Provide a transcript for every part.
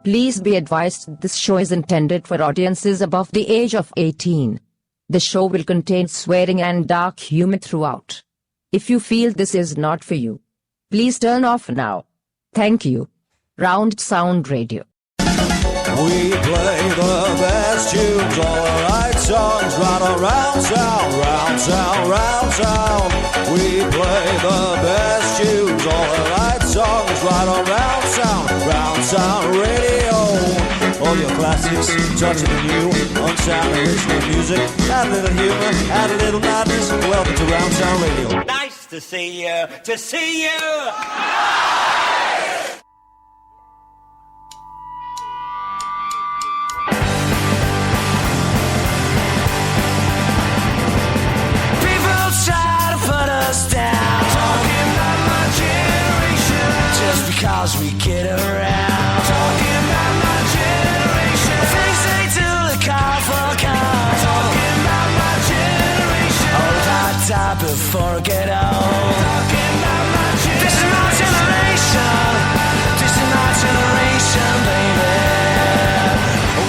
Please be advised this show is intended for audiences above the age of 18. The show will contain swearing and dark humor throughout. If you feel this is not for you, please turn off now. Thank you. Round Sound Radio. We play the best tunes, all the right songs, right around sound, round sound, round sound. We play the best tunes, all the right songs, right around sound, round sound radio. All your classics, touching the new, unsound original music. Add a little humor, add a little madness. Welcome to Round Sound Radio. Nice to see you, to see you. because we kid around. Talking about my generation. Things they do look awful cold. Talking about my generation. Old hot top before I get old. Talking about my generation. This is my generation. This is my generation, baby.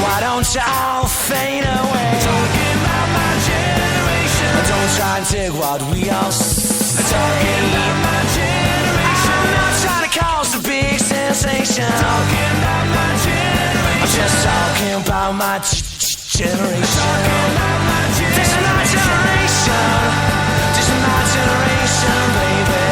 Why don't y'all fade away? Talking about my generation. Don't try and take what we all talking about my generation. I'm not trying to cause a big sensation. Talking about my generation. I'm just talking about my generation. Talking about my generation. This is my generation. This is my generation, baby.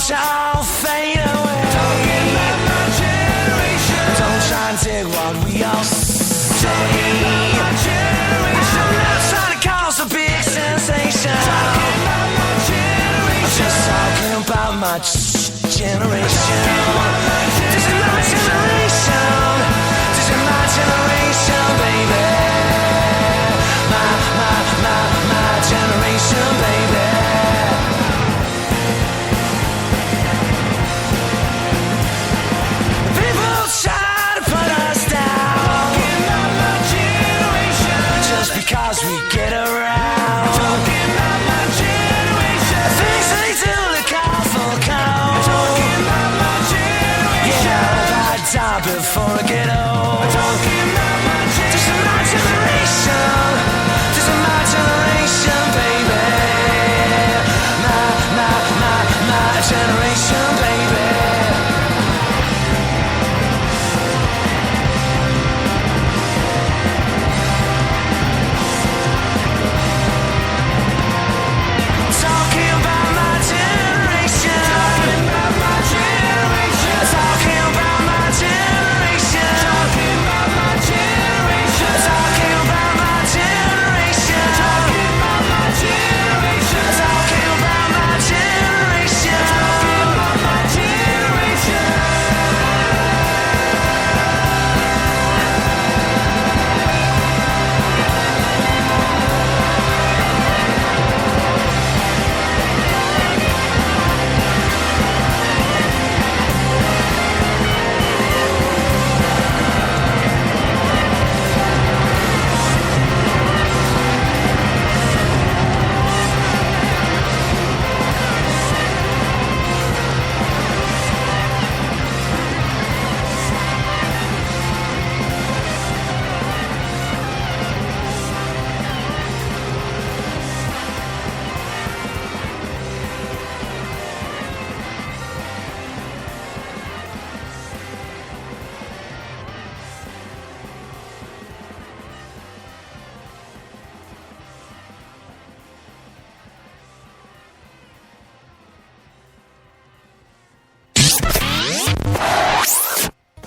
Y'all fade away. Talking about my generation. Don't try and take what we all say. Talking about my generation. I'm not trying to cause a big sensation. Talking about my generation. I'm just talking about my generation. This is my generation. This is my generation, baby. My generation, baby. Because we get around. Talking about my generation. Things they do look awful cold. Talking about my generation. Yeah, I've had time before I get old. Talking about my generation. This is my generation. This is my generation, baby. My generation, baby.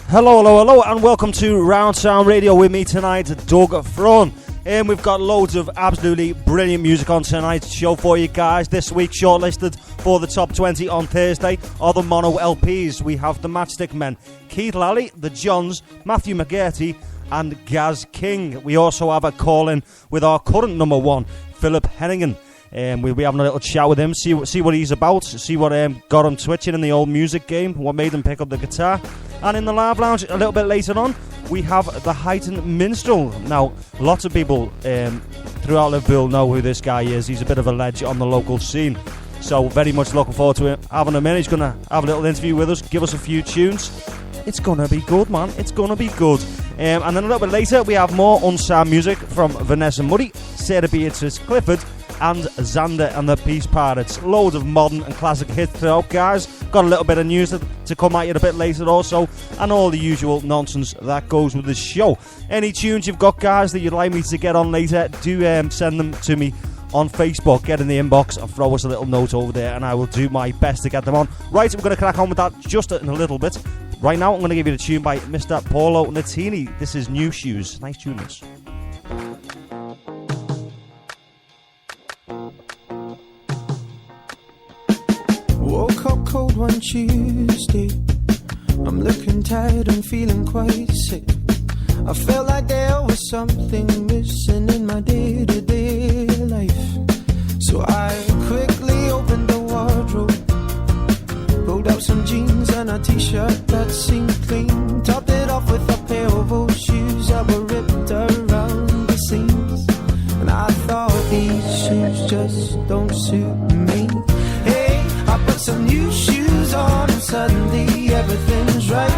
Hello, and welcome to Round Sound Radio with me tonight, Doug Frone. And we've got loads of absolutely brilliant music on tonight's show for you guys. This week, shortlisted for the top 20 on Thursday are the mono LPs. We have the Matchstick Men, Keith Lally, the Johns, Matthew McGarty, and Gaz King. We also have a call-in with our current number one, Phillip Henninghan. We'll be having a little chat with him, see what he's about, see what got him twitching in the old music game, what made him pick up the guitar. And in the live lounge, a little bit later on, we have the Huyton Minstrel. Now, lots of people throughout Liverpool know who this guy is. He's a bit of a ledge on the local scene. So, very much looking forward to having him in. He's going to have a little interview with us, give us a few tunes. It's going to be good, man. It's going to be good. And then a little bit later, we have more Unsigned music from Vanessa Muddy, Sarah Beatrice Clifford, and Xander and the Peace Pirates. Loads of modern and classic hits throughout, guys. Got a little bit of news to come at you a bit later also, and all the usual nonsense that goes with the show. Any tunes you've got, guys, that you'd like me to get on later, do send them to me on Facebook. Get in the inbox and throw us a little note over there, and I will do my best to get them on. Right, we're going to crack on with that just in a little bit. Right now, I'm going to give you the tune by Mr. Paulo Nutini. This is New Shoes. Nice tune, this. Woke up cold one Tuesday. I'm looking tired and feeling quite sick. I felt like there was something missing in my day-to-day life. So I quickly opened the wardrobe, pulled out some jeans and a t-shirt that seemed clean, topped it off with a pair of old shoes that were ripped around the seams. And I thought, these shoes just don't suit me. Hey, I put some new shoes on and suddenly everything's right.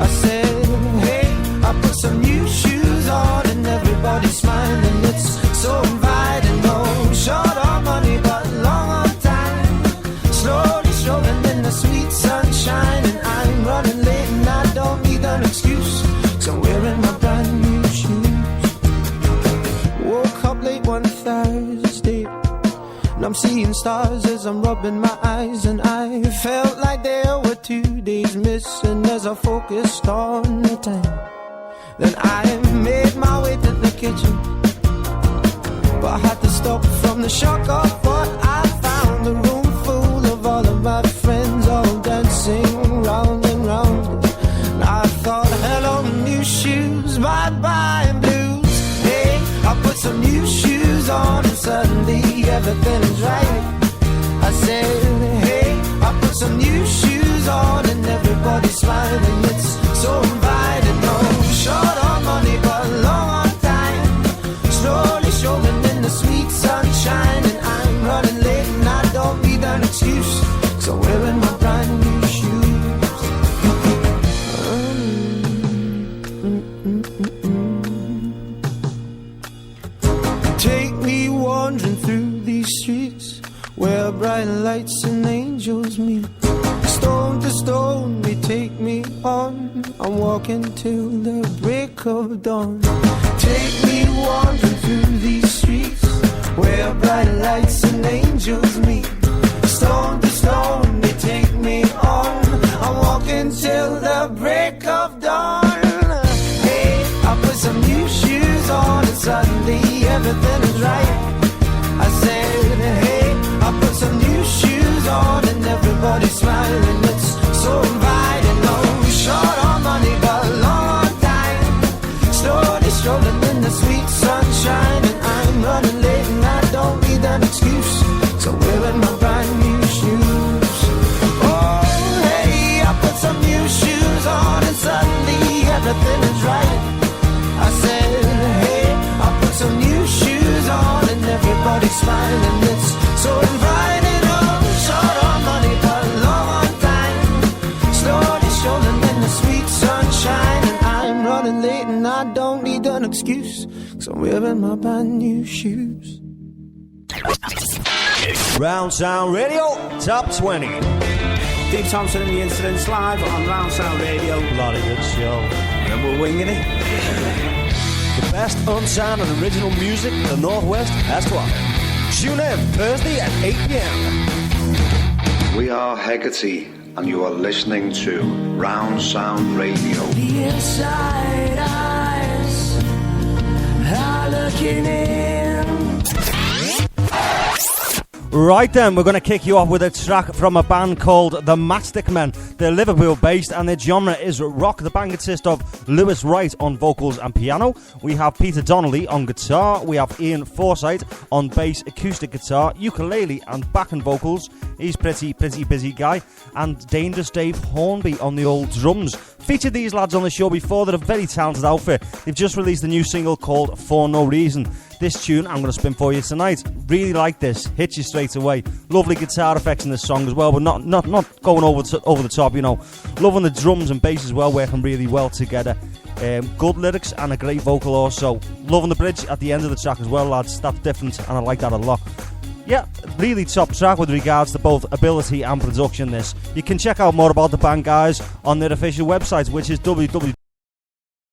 I said, hey, I put some new shoes on and everybody's smiling. It's so inviting. No short on money but long on time. Slowly strolling in the sweet sunshine, and I'm running late and I don't need an excuse, 'cause I'm wearing my brand new shoes. Woke up late one Thursday and I'm seeing stars as I'm rubbing my eyes, and I felt like there were 2 days missing as I focused on the time. Then I made my way to the kitchen, but I had to stop from the shock of what I found. A room full of all of my friends, all dancing round and round. And I thought, hello new shoes, bye-bye blues. Hey, I put some new shoes on and suddenly everything's right. I said, hey, I put some new shoes on and everybody's smiling. It's so inviting. No short on money but long on time. Slowly strolling in the sweet sunshine, and I'm running late and I don't need an excuse, 'cause I'm wearing my brand new shoes. Take me wandering through these streets where bright lights and angels meet. Stone to stone they take me on. I'm walking till the break of dawn. Take me wandering through these streets where bright lights and angels meet. Stone to stone they take me on. I'm walking till the break of dawn. Hey, I put some new shoes on and suddenly everything is right. I said, hey, I put some new shoes on and everybody's smiling. It's so inviting. No short on money but long on time. Slowly strolling in the sweet sunshine, and I'm running late and I don't need an excuse, so I'm wearing my brand new shoes. Oh, hey, I put some new shoes on and suddenly everything is right. I said, hey, I put some new shoes on and everybody's smiling. It's so inviting. Oh, short on money but long on time. Slowly strolling in the sweet sunshine, and I'm running late and I don't need an excuse, 'cause I'm wearing my brand new shoes. Round Sound Radio Top 20. Dave Thompson and the Incidents live on Round Sound Radio. Bloody good show. And we're winging it. The best unsigned and original music the Northwest has to offer. Tune in Thursday at 8 p.m. We are Hecate, and you are listening to Round Sound Radio. The inside eyes are looking in. Right then, we're going to kick you off with a track from a band called The Matchstick Men. They're Liverpool-based and their genre is rock. The band consists of Lewis Wright on vocals and piano. We have Peter Donnelly on guitar. We have Ian Forsyth on bass, acoustic guitar, ukulele and backing vocals. He's pretty busy guy. And Dangerous Dave Hornby on the old drums. Featured these lads on the show before. They're a very talented outfit. They've just released a new single called For No Reason. This tune I'm going to spin for you tonight. Really like this. Hits you straight away. Lovely guitar effects in this song as well, but not going over the top, you know. Loving the drums and bass as well, working really well together. Good lyrics and a great vocal also. Loving the bridge at the end of the track as well, lads. That's different and I like that a lot. Yeah, really top track with regards to both ability and production this. You can check out more about the band, guys, on their official website, which is www